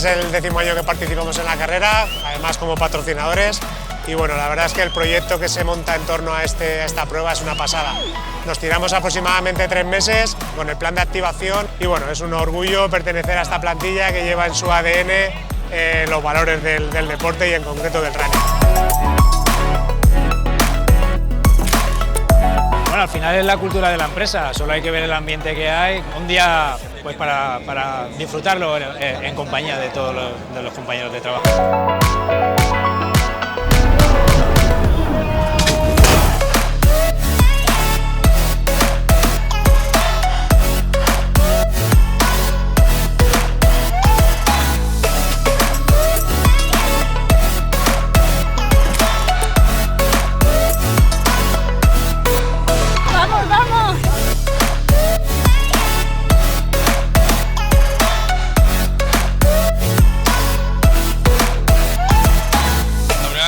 es el 10º año que participamos en la carrera, además como patrocinadores. Y bueno, la verdad es que el proyecto que se monta en torno a esta prueba es una pasada. Nos tiramos aproximadamente 3 meses con el plan de activación y bueno, es un orgullo pertenecer a esta plantilla que lleva en su ADN los valores del deporte y en concreto del running. Bueno, al final es la cultura de la empresa, solo hay que ver el ambiente que hay, un día pues para disfrutarlo en compañía de todos los compañeros de trabajo.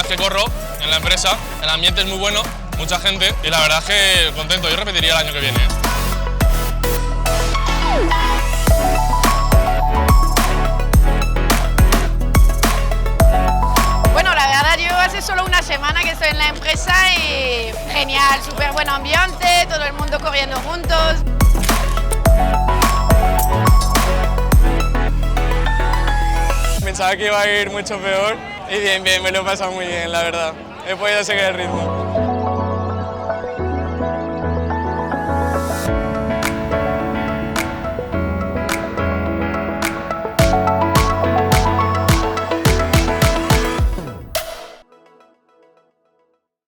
Que corro en la empresa, el ambiente es muy bueno, mucha gente y la verdad es que contento, yo repetiría el año que viene. Bueno, la verdad yo hace solo una semana que estoy en la empresa y genial, súper buen ambiente, todo el mundo corriendo juntos. Pensaba que iba a ir mucho peor y bien, me lo he pasado muy bien, la verdad. He podido seguir el ritmo.